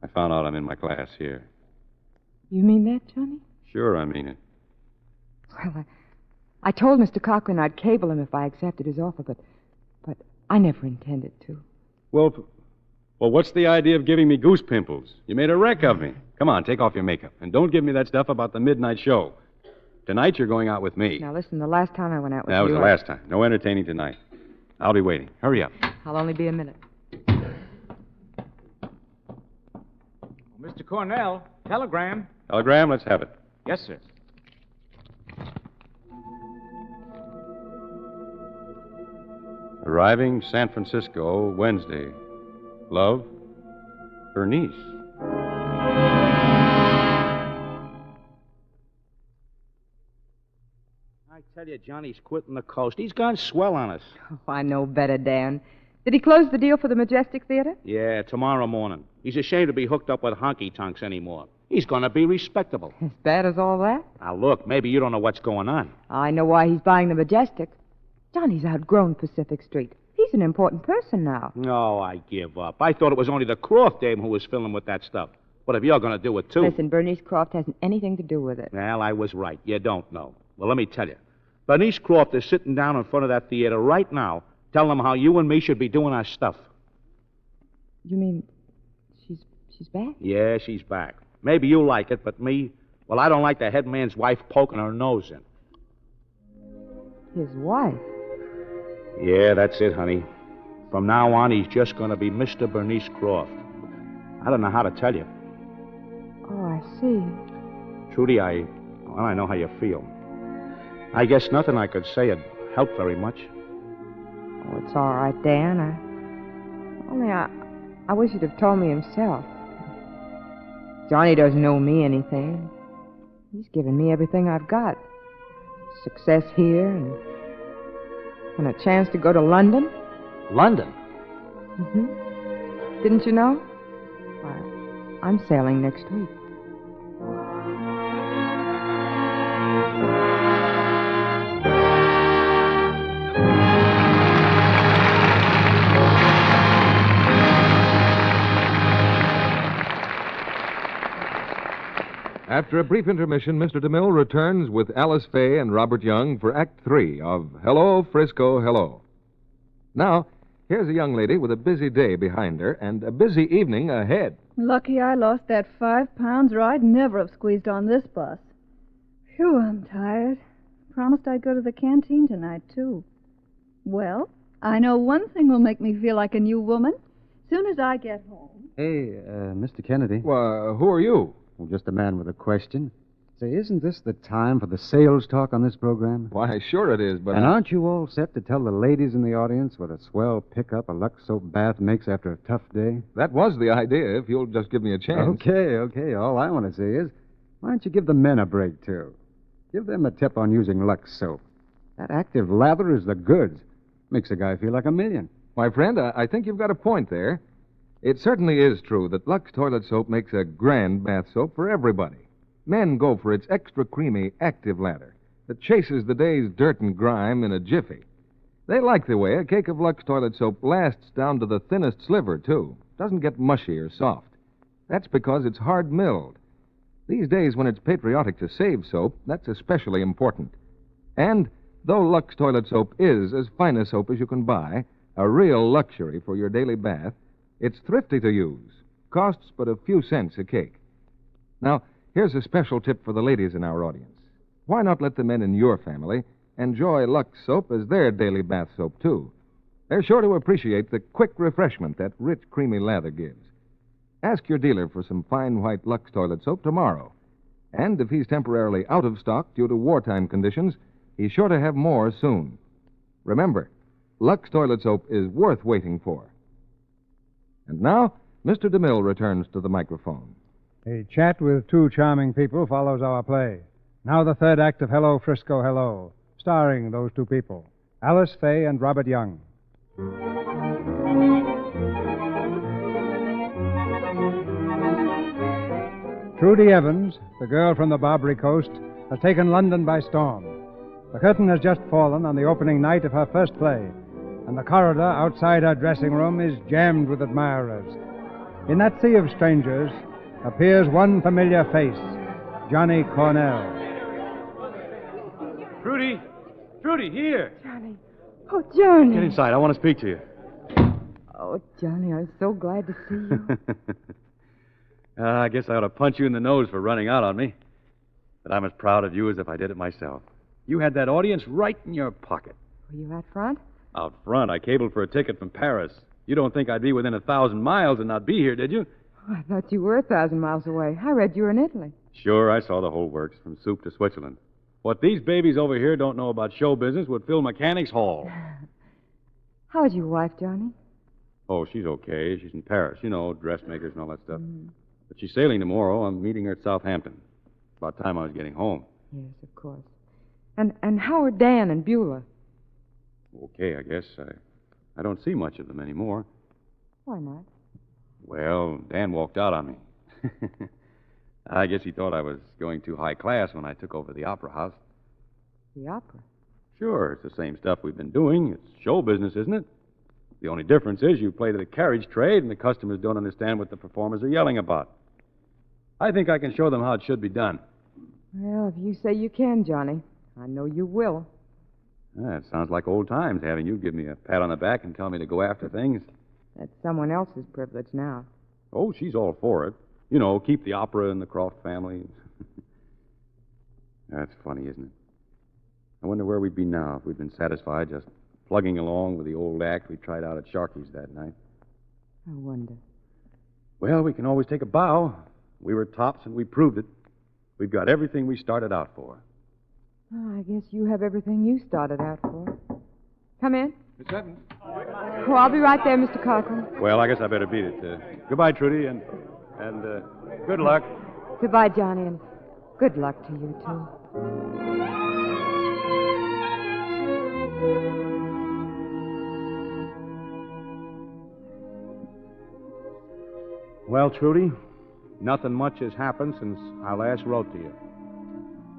I found out I'm in my class here. You mean that, Johnny? Sure, I mean it. Well, I told Mr. Cochran I'd cable him if I accepted his offer, but I never intended to. Well, what's the idea of giving me goose pimples? You made a wreck of me. Come on, take off your makeup. And don't give me that stuff about the midnight show. Tonight you're going out with me. Now, listen, the last time I went out with you... That was the last time. No entertaining tonight. I'll be waiting. Hurry up. I'll only be a minute. Mr. Cornell, telegram. Telegram, let's have it. Yes, sir. Arriving San Francisco Wednesday. Love, Bernice. I tell you, Johnny's quitting the coast. He's gone swell on us. Oh, I know better, Dan. Did he close the deal for the Majestic Theater? Yeah, tomorrow morning. He's ashamed to be hooked up with honky-tonks anymore. He's going to be respectable. As bad as all that? Now, look, maybe you don't know what's going on. I know why he's buying the Majestic. Johnny's outgrown Pacific Street. He's an important person now. No, I give up. I thought it was only the Croft dame who was filling with that stuff. But if you're going to do it, too... Listen, Bernice Croft hasn't anything to do with it. Well, I was right. You don't know. Well, let me tell you. Bernice Croft is sitting down in front of that theater right now, telling them how you and me should be doing our stuff. You mean she's back? Yeah, she's back. Maybe you like it, but me... Well, I don't like the head man's wife poking her nose in. His wife? Yeah, that's it, honey. From now on, he's just going to be Mr. Bernice Croft. I don't know how to tell you. Oh, I see. Trudy, I know how you feel. I guess nothing I could say would help very much. Oh, it's all right, Dan. I wish you'd have told me himself. Johnny doesn't owe me anything. He's given me everything I've got. Success here and a chance to go to London. London? Mm-hmm. Didn't you know? Why, I'm sailing next week. After a brief intermission, Mr. DeMille returns with Alice Faye and Robert Young for Act 3 of Hello, Frisco, Hello. Now, here's a young lady with a busy day behind her and a busy evening ahead. Lucky I lost that 5 pounds, or I'd never have squeezed on this bus. Phew, I'm tired. Promised I'd go to the canteen tonight, too. Well, I know one thing will make me feel like a new woman. Soon as I get home. Hey, Mr. Kennedy. Well, who are you? Well, just a man with a question. Say, isn't this the time for the sales talk on this program? Why, sure it is, but... And aren't you all set to tell the ladies in the audience what a swell pickup a Lux soap bath makes after a tough day? That was the idea, if you'll just give me a chance. Okay. All I want to say is, why don't you give the men a break, too? Give them a tip on using Lux soap. That active lather is the goods. Makes a guy feel like a million. My friend, I think you've got a point there. It certainly is true that Lux toilet soap makes a grand bath soap for everybody. Men go for its extra creamy, active lather that chases the day's dirt and grime in a jiffy. They like the way a cake of Lux toilet soap lasts down to the thinnest sliver, too. Doesn't get mushy or soft. That's because it's hard-milled. These days, when it's patriotic to save soap, that's especially important. And though Lux toilet soap is as fine a soap as you can buy, a real luxury for your daily bath, it's thrifty to use. Costs but a few cents a cake. Now, here's a special tip for the ladies in our audience. Why not let the men in your family enjoy Lux soap as their daily bath soap, too? They're sure to appreciate the quick refreshment that rich, creamy lather gives. Ask your dealer for some fine white Lux toilet soap tomorrow. And if he's temporarily out of stock due to wartime conditions, he's sure to have more soon. Remember, Lux toilet soap is worth waiting for. And now, Mr. DeMille returns to the microphone. A chat with two charming people follows our play. Now the third act of Hello, Frisco, Hello, starring those two people, Alice Faye and Robert Young. Trudy Evans, the girl from the Barbary Coast, has taken London by storm. The curtain has just fallen on the opening night of her first play, and the corridor outside her dressing room is jammed with admirers. In that sea of strangers appears one familiar face, Johnny Cornell. Trudy, here. Johnny. Oh, Johnny. Get inside. I want to speak to you. Oh, Johnny, I'm so glad to see you. I guess I ought to punch you in the nose for running out on me. But I'm as proud of you as if I did it myself. You had that audience right in your pocket. Were you out front? Out front? I cabled for a ticket from Paris. You don't think I'd be within 1,000 miles and not be here, did you? Oh, I thought you were 1,000 miles away. I read you were in Italy. Sure, I saw the whole works, from soup to Switzerland. What these babies over here don't know about show business would fill Mechanics Hall. How's your wife, Johnny? Oh, she's okay. She's in Paris. You know, dressmakers and all that stuff. But she's sailing tomorrow. I'm meeting her at Southampton. About time I was getting home. Yes, of course. And how are Dan and Beulah? Okay, I guess. I don't see much of them anymore. Why not? Well, Dan walked out on me. I guess he thought I was going too high class when I took over the opera house. The opera? Sure, it's the same stuff we've been doing. It's show business, isn't it? The only difference is you play to the carriage trade and the customers don't understand what the performers are yelling about. I think I can show them how it should be done. Well, if you say you can, Johnny, I know you will. It sounds like old times, having you give me a pat on the back and tell me to go after things. That's someone else's privilege now. Oh, she's all for it. You know, keep the opera in the Croft family. That's funny, isn't it? I wonder where we'd be now if we'd been satisfied just plugging along with the old act we tried out at Sharkey's that night. I wonder. Well, we can always take a bow. We were tops and we proved it. We've got everything we started out for. Oh, I guess you have everything you started out for. Come in. Miss Evans. Oh, I'll be right there, Mr. Cochran. Well, I guess I better beat it. Goodbye, Trudy, and good luck. Goodbye, Johnny, and good luck to you, too. Well, Trudy, nothing much has happened since I last wrote to you.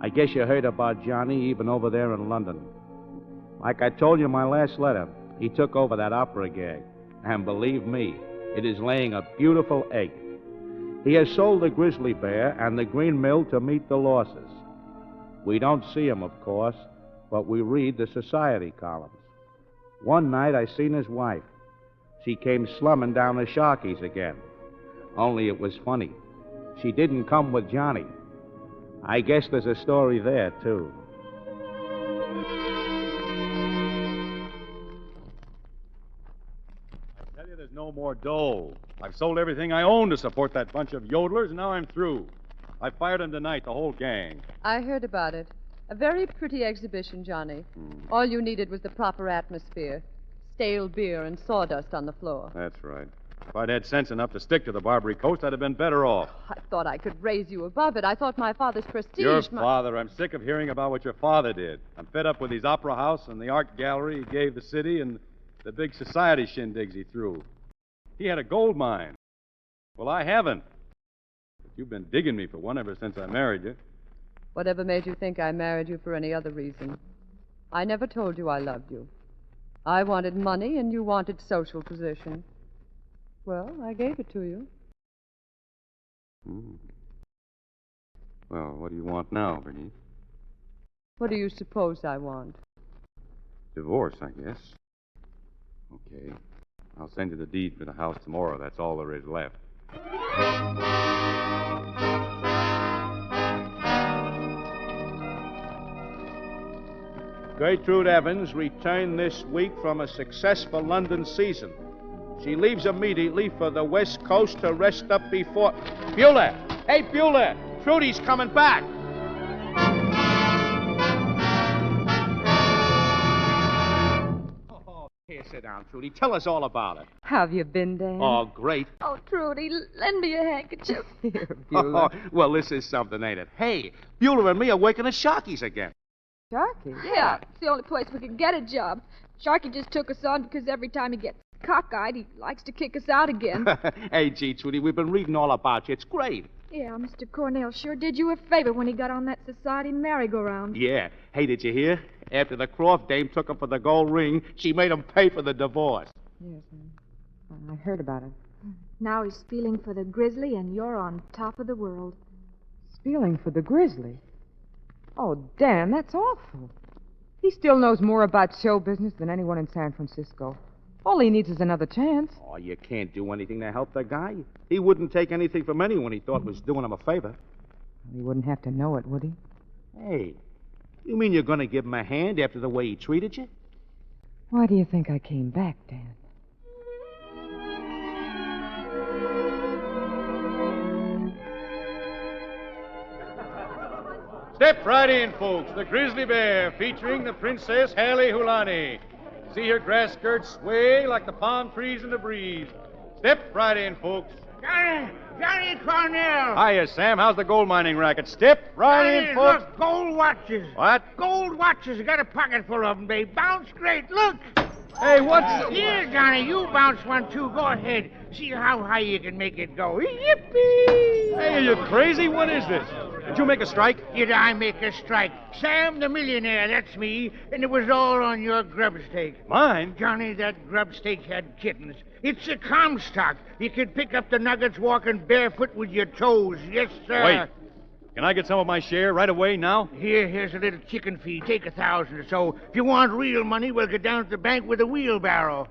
I guess you heard about Johnny even over there in London. Like I told you in my last letter, he took over that opera gag. And believe me, it is laying a beautiful egg. He has sold the Grizzly Bear and the Green Mill to meet the losses. We don't see him, of course, but we read the society columns. One night I seen his wife. She came slumming down the Sharkey's again. Only it was funny. She didn't come with Johnny. I guess there's a story there, too. I tell you, there's no more dough. I've sold everything I own to support that bunch of yodelers, and now I'm through. I fired them tonight, the whole gang. I heard about it. A very pretty exhibition, Johnny. All you needed was the proper atmosphere. Stale beer and sawdust on the floor. That's right. If I'd had sense enough to stick to the Barbary Coast, I'd have been better off. I thought I could raise you above it. I thought my father's prestige... Your father. I'm sick of hearing about what your father did. I'm fed up with his opera house and the art gallery he gave the city and the big society shindigs he threw. He had a gold mine. Well, I haven't. But you've been digging me for one ever since I married you. Whatever made you think I married you for any other reason? I never told you I loved you. I wanted money and you wanted social position. Well, I gave it to you. Well, what do you want now, Bernice? What do you suppose I want? Divorce, I guess. Okay. I'll send you the deed for the house tomorrow. That's all there is left. Gertrude Evans returned this week from a successful London season. She leaves immediately for the West Coast to rest up before... Bueller! Hey, Bueller! Trudy's coming back! Oh, here, sit down, Trudy. Tell us all about it. How have you been, Dan? Oh, great. Oh, Trudy, lend me a handkerchief. Here, Bueller. Well, this is something, ain't it? Hey, Bueller and me are working at Sharky's again. Sharky? Yeah, it's the only place we can get a job. Sharky just took us on because every time he gets cockeyed, he likes to kick us out again. Hey, gee, Trudy, we've been reading all about you. It's great. Yeah, Mr. Cornell sure did you a favor when he got on that society merry-go-round. Yeah. Hey, did you hear? After the Croft dame took him for the gold ring, she made him pay for the divorce. Yes, I heard about it. Now he's feeling for the grizzly, and you're on top of the world. Feeling for the grizzly? Oh, Dan, that's awful. He still knows more about show business than anyone in San Francisco. All he needs is another chance. Oh, you can't do anything to help the guy. He wouldn't take anything from anyone he thought was doing him a favor. He wouldn't have to know it, would he? Hey, you mean you're going to give him a hand after the way he treated you? Why do you think I came back, Dan? Step right in, folks. The Grizzly Bear, featuring the Princess Halle Hulani. See her grass skirts sway like the palm trees in the breeze. Step right in, folks. Johnny Cornell. Hiya, Sam. How's the gold mining racket? Step right in, folks. Look, gold watches. What? Gold watches. I got a pocket full of them. They bounce great. Look. Hey, what's... Here, Johnny, you bounce one, too. Go ahead. See how high you can make it go. Yippee! Hey, are you crazy? What is this? Did you make a strike? Did I make a strike? Sam the millionaire, that's me. And it was all on your grub stake. Mine? Johnny, that grub stake had kittens. It's a Comstock. You could pick up the nuggets walking barefoot with your toes. Yes, sir. Wait. Can I get some of my share right away now? Here's a little chicken feed. Take 1,000 or so. If you want real money, we'll go down to the bank with a wheelbarrow.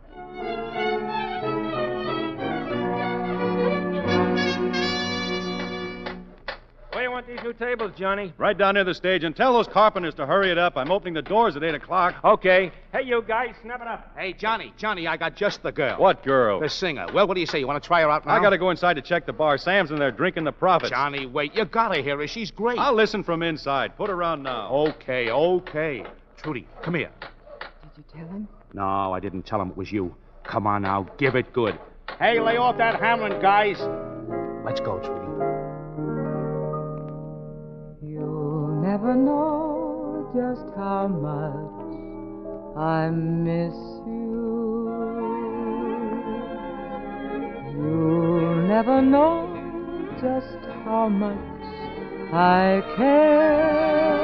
Where you want these new tables, Johnny? Right down near the stage, and tell those carpenters to hurry it up. I'm opening the doors at 8 o'clock. Okay. Hey, you guys, snap it up. Hey, Johnny, I got just the girl. What girl? The singer. Well, what do you say? You want to try her out now? I got to go inside to check the bar. Sam's in there drinking the profits. Johnny, wait. You got to hear her. She's great. I'll listen from inside. Put her on now. Okay. Trudy, come here. Did you tell him? No, I didn't tell him it was you. Come on now. Give it good. Hey, lay off that hammering, guys. Let's go, Trudy. You'll never know just how much I miss you. You'll never know just how much I care.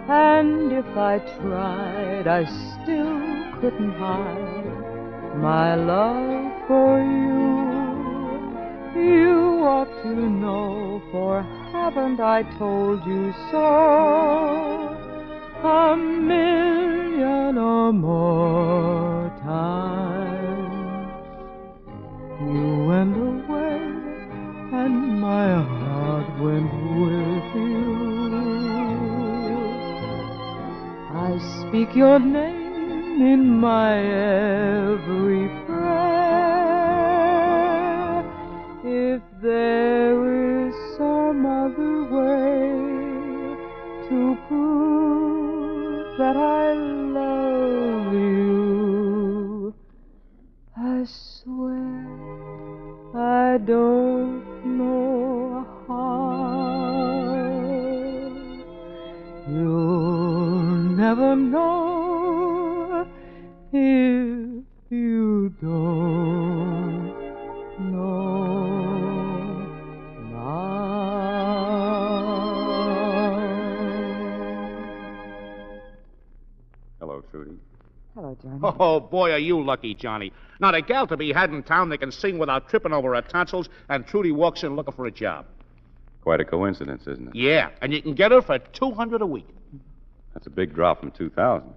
And if I tried, I still couldn't hide my love for you. You ought to know, for haven't I told you so 1,000,000 or more times? You went away, and my heart went with you. I speak your name in my every prayer. If there is truth that I love you. I swear I don't know how. You'll never know if you don't know now. Hello, Trudy. Hello, Johnny. Oh, boy, are you lucky, Johnny. Not a gal to be had in town that can sing without tripping over her tonsils, and Trudy walks in looking for a job. Quite a coincidence, isn't it? Yeah, and you can get her for $200 a week. That's a big drop from 2,000.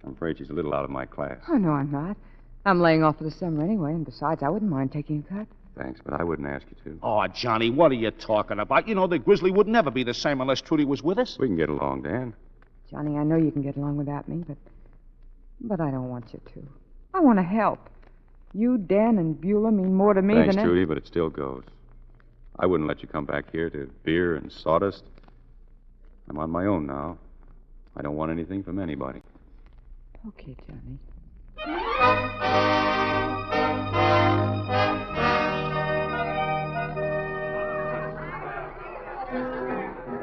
I'm afraid she's a little out of my class. Oh, no, I'm not. I'm laying off for the summer anyway, and besides, I wouldn't mind taking a cut. Thanks, but I wouldn't ask you to. Oh, Johnny, what are you talking about? You know, the Grizzly would never be the same unless Trudy was with us. We can get along, Dan. Johnny, I know you can get along without me, but I don't want you to. I want to help. You, Dan, and Beulah mean more to me Thanks, than... Trudy, but it still goes. I wouldn't let you come back here to beer and sawdust. I'm on my own now. I don't want anything from anybody. Okay, Johnny.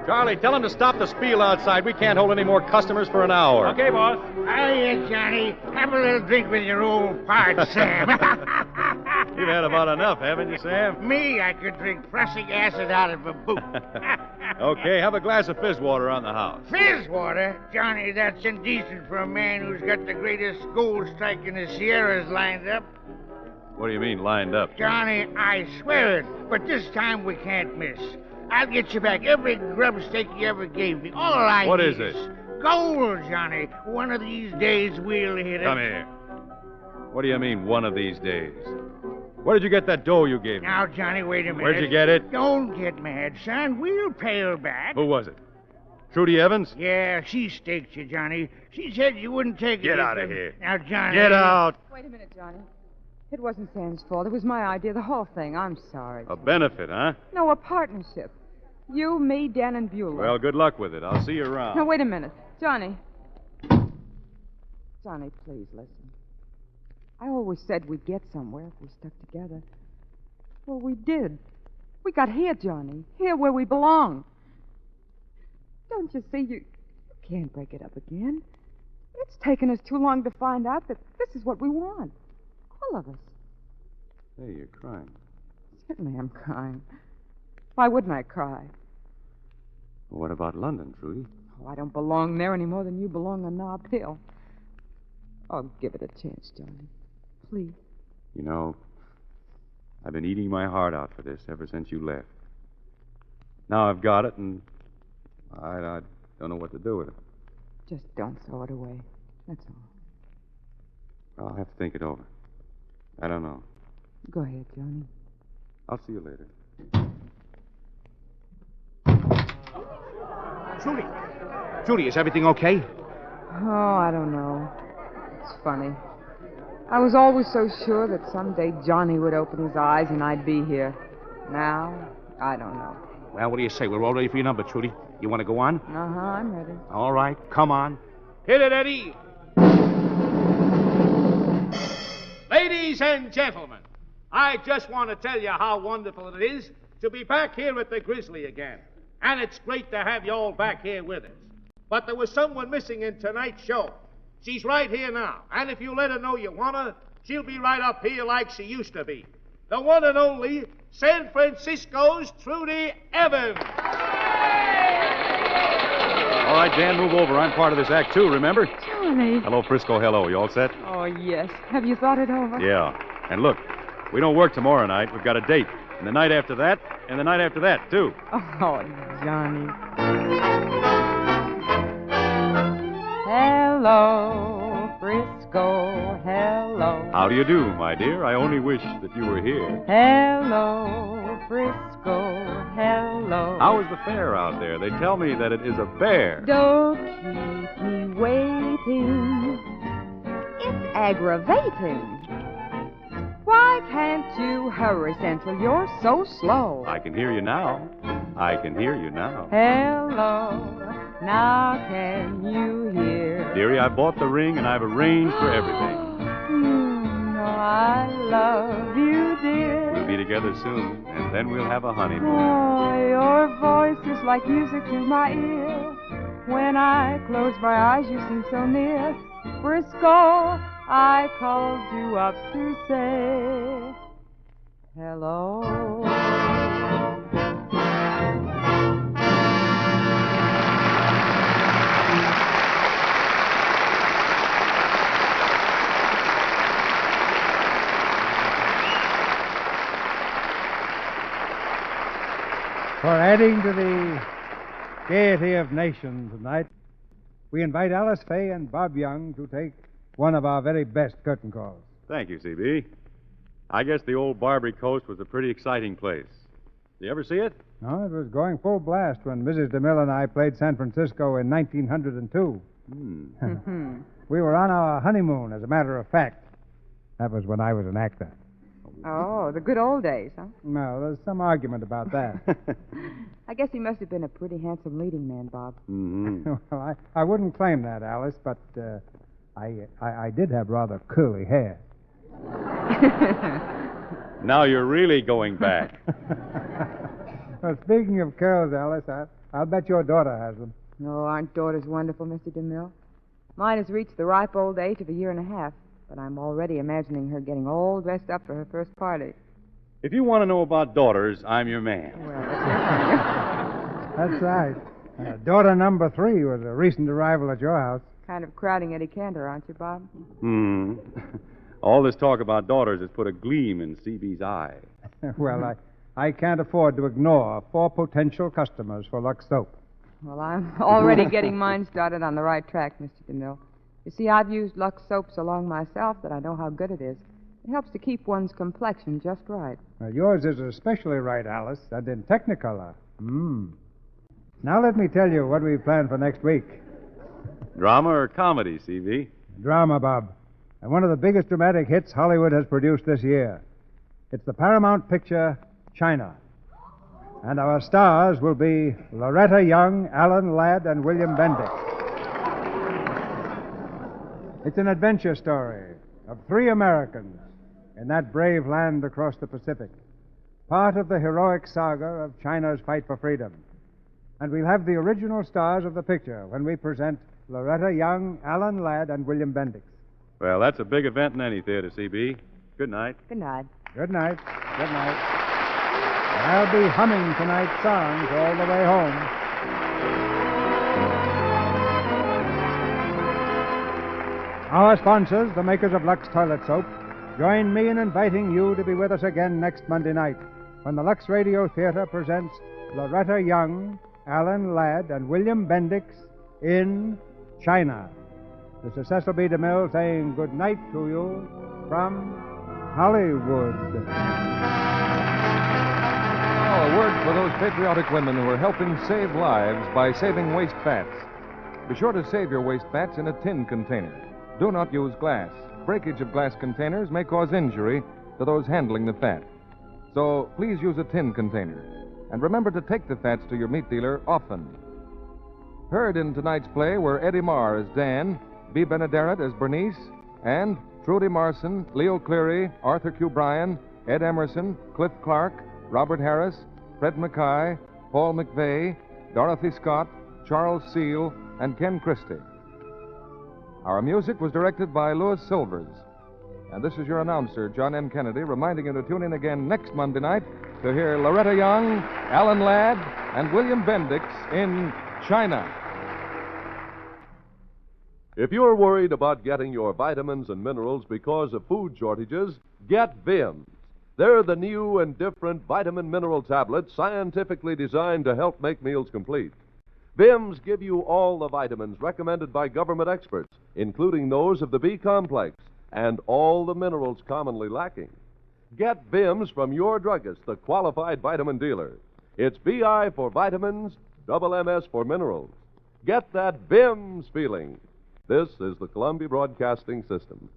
Charlie, tell him to stop the spiel outside. We can't hold any more customers for an hour. Okay, boss. Hiya, Johnny. Have a little drink with your old pard, Sam. You've had about enough, haven't you, Sam? Me, I could drink prussic acid out of a boot. Okay, have a glass of fizz water on the house. Fizz water? Johnny, that's indecent for a man who's got the greatest gold strike in the Sierras lined up. What do you mean, lined up? Johnny, I swear it, but this time we can't miss. I'll get you back every grub stake you ever gave me. All I What need is it? Gold, Johnny. One of these days we'll hit it. Come here. What do you mean, one of these days? Where did you get that dough you gave me? Now, Johnny, wait a minute. Where'd you get it? Don't get mad, son. We'll pay her back. Who was it? Trudy Evans? Yeah, she staked you, Johnny. She said you wouldn't take it. Get out of here. Now, Johnny. Get out. Wait a minute, Johnny. It wasn't Sam's fault. It was my idea, the whole thing. I'm sorry. A benefit, huh? No, a partnership. You, me, Dan, and Beulah. Well, good luck with it. I'll see you around. Now, wait a minute. Johnny. Johnny, please listen. I always said we'd get somewhere if we stuck together. Well, we did. We got here, Johnny. Here where we belong. Don't you see? You can't break it up again. It's taken us too long to find out that this is what we want. All of us. Hey, you're crying. Certainly I'm crying. Why wouldn't I cry? Well, what about London, Trudy? Oh, I don't belong there any more than you belong on Nob Hill. Oh, give it a chance, Johnny. Please. You know, I've been eating my heart out for this ever since you left. Now I've got it, and I don't know what to do with it. Just don't throw it away. That's all. I'll have to think it over. I don't know. Go ahead, Johnny. I'll see you later. Trudy, is everything okay? Oh, I don't know. It's funny. I was always so sure that someday Johnny would open his eyes and I'd be here. Now, I don't know. Well, what do you say? We're all ready for your number, Trudy. You want to go on? Uh-huh, I'm ready. All right, come on. Hit it, Eddie. Ladies and gentlemen, I just want to tell you how wonderful it is to be back here at the Grizzly again. And it's great to have you all back here with us. But there was someone missing in tonight's show. She's right here now. And if you let her know you want her, she'll be right up here like she used to be. The one and only San Francisco's Trudy Evans. All right, Dan, move over. I'm part of this act, too, remember? Johnny. Hello, Frisco. Hello. You all set? Oh, yes. Have you thought it over? Yeah. And look, we don't work tomorrow night. We've got a date. And the night after that, and the night after that, too. Oh, Johnny. Hello, Frisco, hello. How do you do, my dear? I only wish that you were here. Hello, Frisco, hello. How is the fair out there? They tell me that it is a bear. Don't keep me waiting. It's aggravating. Why can't you hurry, Central? You're so slow. I can hear you now. I can hear you now. Hello, Now can you hear? Dearie, I bought the ring and I've arranged for everything. I love you, dear. We'll be together soon, and then we'll have a honeymoon. Oh, your voice is like music to my ear. When I close my eyes, you seem so near. Frisco, I called you up to say hello. For adding to the gaiety of nations tonight, we invite Alice Faye and Bob Young to take one of our very best curtain calls. Thank you, C.B. I guess the old Barbary Coast was a pretty exciting place. Did you ever see it? No, it was going full blast when Mrs. DeMille and I played San Francisco in 1902. We were on our honeymoon, as a matter of fact. That was when I was an actor. Oh, the good old days, huh? No, there's some argument about that. I guess he must have been a pretty handsome leading man, Bob. Well, I wouldn't claim that, Alice, but I did have rather curly hair. Now you're really going back. Well, speaking of curls, Alice, I'll bet your daughter has them. Oh, aren't daughters wonderful, Mr. DeMille? Mine has reached the ripe old age of 1.5 years, but I'm already imagining her getting all dressed up for her first party. If you want to know about daughters, I'm your man. Well, that's right. Daughter number 3 was a recent arrival at your house. Kind of crowding Eddie Cantor, aren't you, Bob? All this talk about daughters has put a gleam in C.B.'s eye. Well, I can't afford to ignore 4 potential customers for Lux Soap. Well, I'm already getting mine started on the right track, Mr. DeMille. You see, I've used Lux Soap so long myself that I know how good it is. It helps to keep one's complexion just right. Well, yours is especially right, Alice, and in Technicolor. Now let me tell you what we've planned for next week. Drama or comedy, C.B.? Drama, Bob. And one of the biggest dramatic hits Hollywood has produced this year. It's the Paramount picture, China. And our stars will be Loretta Young, Alan Ladd, and William Bendix. It's an adventure story of 3 Americans in that brave land across the Pacific, part of the heroic saga of China's fight for freedom. And we'll have the original stars of the picture when we present Loretta Young, Alan Ladd, and William Bendix. Well, that's a big event in any theater, C.B. Good night. Good night. Good night. Good night. I'll be humming tonight's songs all the way home. Our sponsors, the makers of Lux Toilet Soap, join me in inviting you to be with us again next Monday night when the Lux Radio Theater presents Loretta Young, Alan Ladd, and William Bendix in China. This is Cecil B. DeMille saying good night to you from Hollywood. A word for those patriotic women who are helping save lives by saving waste fats. Be sure to save your waste fats in a tin container. Do not use glass. Breakage of glass containers may cause injury to those handling the fat. So please use a tin container. And remember to take the fats to your meat dealer often. Heard in tonight's play were Eddie Marr as Dan, Bea Benaderet as Bernice, and Trudy Marson, Leo Cleary, Arthur Q. Bryan, Ed Emerson, Cliff Clark, Robert Harris, Fred Mackay, Paul McVeigh, Dorothy Scott, Charles Seal, and Ken Christie. Our music was directed by Louis Silvers. And this is your announcer, John M. Kennedy, reminding you to tune in again next Monday night to hear Loretta Young, Alan Ladd, and William Bendix in China. If you're worried about getting your vitamins and minerals because of food shortages, get Vims. They're the new and different vitamin mineral tablets scientifically designed to help make meals complete. Vims give you all the vitamins recommended by government experts, including those of the B complex, and all the minerals commonly lacking. Get Vims from your druggist, the qualified vitamin dealer. It's BI for vitamins, double MS for minerals. Get that Vims feeling. This is the Columbia Broadcasting System.